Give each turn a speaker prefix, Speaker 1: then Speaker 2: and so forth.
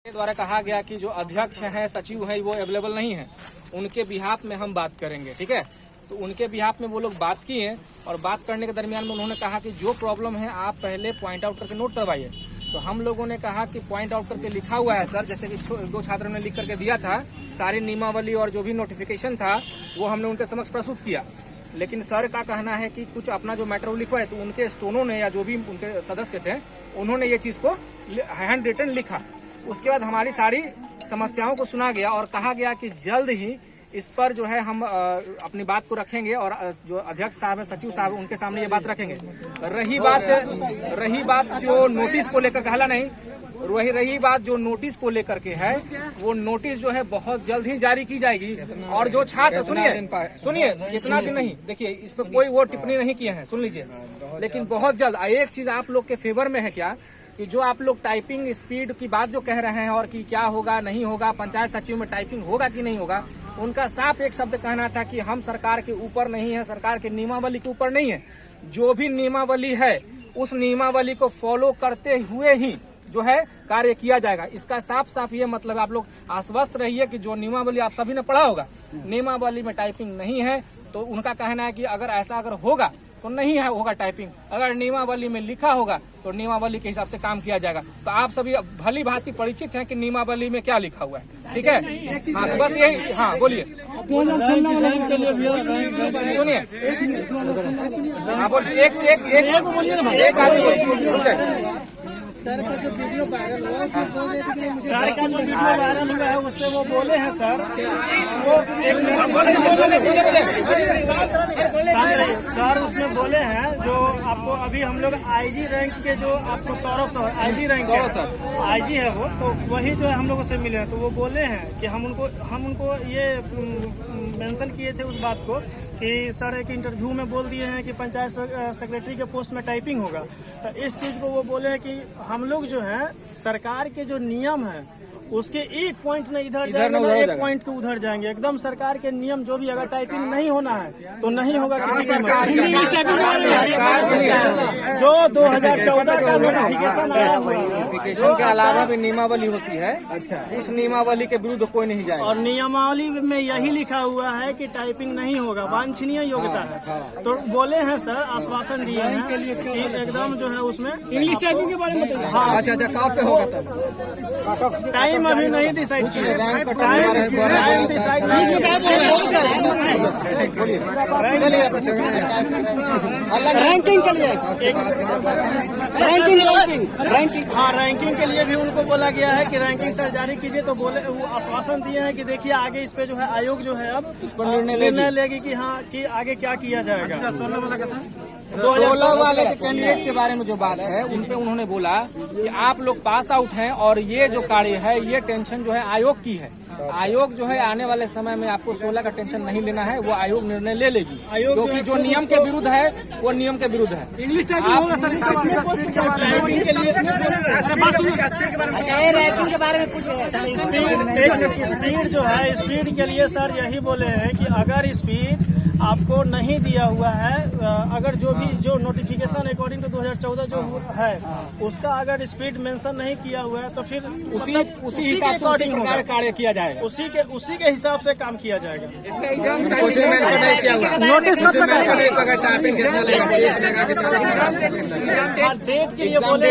Speaker 1: द्वारा कहा गया कि जो अध्यक्ष हैं, सचिव हैं, वो अवेलेबल नहीं है, उनके बिहाफ में हम बात करेंगे। ठीक है, तो उनके बिहाफ में वो लोग बात किए और बात करने के दरमियान में उन्होंने कहा कि जो प्रॉब्लम है आप पहले पॉइंट आउट करके नोट करवाइए। तो हम लोगों ने कहा कि पॉइंट आउट करके लिखा हुआ है सर, जैसे कि दो छात्रों ने लिख करके दिया था, सारी नियमावली और जो भी नोटिफिकेशन था वो हमने उनके समक्ष प्रस्तुत किया। लेकिन सर का कहना है कि कुछ अपना जो मैटर लिखवाए, तो उनके स्टोनों ने या जो भी उनके सदस्य थे उन्होंने ये चीज को हैंड रिटन लिखा। उसके बाद हमारी सारी समस्याओं को सुना गया और कहा गया कि जल्द ही इस पर जो है हम अपनी बात को रखेंगे और जो अध्यक्ष साहब है, सचिव साहब, उनके सामने ये बात रखेंगे। रही बात जो नोटिस को लेकर, कहला नहीं, रही बात जो नोटिस को लेकर के है, वो नोटिस जो है बहुत जल्द ही जारी की जाएगी। और जो छात्र, सुनिए इतना दिन नहीं, देखिए इस पर कोई वो टिप्पणी नहीं किए हैं, सुन लीजिए, लेकिन बहुत जल्द। एक चीज आप लोग के फेवर में है क्या कि जो आप लोग टाइपिंग स्पीड की बात जो कह रहे हैं और कि क्या होगा नहीं होगा, पंचायत सचिव में टाइपिंग होगा कि नहीं होगा, उनका साफ एक शब्द कहना था कि हम सरकार के ऊपर नहीं है, सरकार के नियमावली के ऊपर नहीं है, जो भी नियमावली है उस नियमावली को फॉलो करते हुए ही जो है कार्य किया जाएगा। इसका साफ साफ ये मतलब है, आप लोग आश्वस्त रहिए कि जो नियमावली आप सभी ने पढ़ा होगा, नियमावली में टाइपिंग नहीं है। तो उनका कहना है कि अगर ऐसा होगा तो नहीं है होगा टाइपिंग, अगर नियमावली में लिखा होगा तो नियमावली के हिसाब से काम किया जाएगा। तो आप सभी भली भांति परिचित हैं कि नियमावली में क्या लिखा हुआ है। ठीक है, हाँ, तो बस यही। हाँ, बोलिए, सुनिए, हाँ बोलिए, एक आदमी।
Speaker 2: सर का जो वीडियो वायरल हुआ, उसमें
Speaker 3: सर का जो वीडियो वायरल हुआ है उसमें वो बोले हैं सर, वो सर उसमें बोले हैं जो आपको अभी हम लोग आईजी रैंक के जो आपको Saurabh sir IG rank IG है वो, तो वही जो है हम लोगों से मिले हैं। तो वो बोले हैं कि हम उनको ये मेंशन किए थे उस बात को कि सर एक इंटरव्यू में बोल दिए हैं कि पंचायत सेक्रेटरी के पोस्ट में टाइपिंग होगा। तो इस चीज को वो बोले हैं कि हम लोग जो है सरकार के जो नियम है उसके एक पॉइंट में इधर जाएंगे ना, एक पॉइंट के उधर जाएंगे। एकदम सरकार के नियम जो भी, अगर टाइपिंग नहीं होना है तो नहीं होगा किसी के। जो 2014 का नोटिफिकेशन आया हुआ है,
Speaker 1: नोटिफिकेशन के अलावा भी नियमावली होती है। अच्छा, उस नियमावली के विरुद्ध कोई नहीं जाएगा।
Speaker 3: और नियमावली में यही लिखा हुआ है कि टाइपिंग नहीं होगा, वांछनीय योग्यता है। तो बोले हैं सर, आश्वासन दिए हैं कि एकदम जो है उसमें
Speaker 2: इंग्लिश टाइपिंग के बारे में बताइए।
Speaker 1: हाँ, अच्छा, कब पे होगा तब?
Speaker 3: टाइम अभी नहीं डिसाइड किया, टाइम डिसाइड नहीं।
Speaker 2: रैंकिंग के लिए रैंकिंग
Speaker 3: हाँ, रैंकिंग के लिए भी उनको बोला गया है कि रैंकिंग सर जारी कीजिए। तो बोले, वो आश्वासन दिए हैं कि देखिए आगे इस पे जो है आयोग जो है अब
Speaker 1: इस पर
Speaker 3: निर्णय लेगी कि हाँ कि आगे क्या किया जाएगा।
Speaker 1: 16 वाले के कैंडिडेट के बारे में जो बात है, उन पे उन्होंने बोला कि आप लोग पास आउट हैं और ये जो कार्य है, ये टेंशन जो है आयोग की है। आयोग जो है आने वाले समय में आपको 16 का टेंशन नहीं लेना है, वो आयोग निर्णय ले लेगी, क्योंकि जो नियम के विरुद्ध है वो नियम के विरुद्ध है।
Speaker 2: इंग्लिश टाइपिंग होगा सर,
Speaker 3: रैंकिंग
Speaker 2: के बारे में पूछे।
Speaker 3: स्पीड जो है, स्पीड के लिए सर यही बोले हैं कि अगर स्पीड आपको नहीं दिया हुआ है, अगर जो भी जो नोटिफिकेशन अकॉर्डिंग टू 2014 जो है उसका अगर स्पीड मेंशन नहीं किया हुआ है तो फिर
Speaker 1: उसी हिसाब से अकॉर्डिंग कार्य किया जाएगा,
Speaker 3: उसी के हिसाब से काम किया जाएगा।
Speaker 1: नोटिस
Speaker 3: डेट के लिए बोले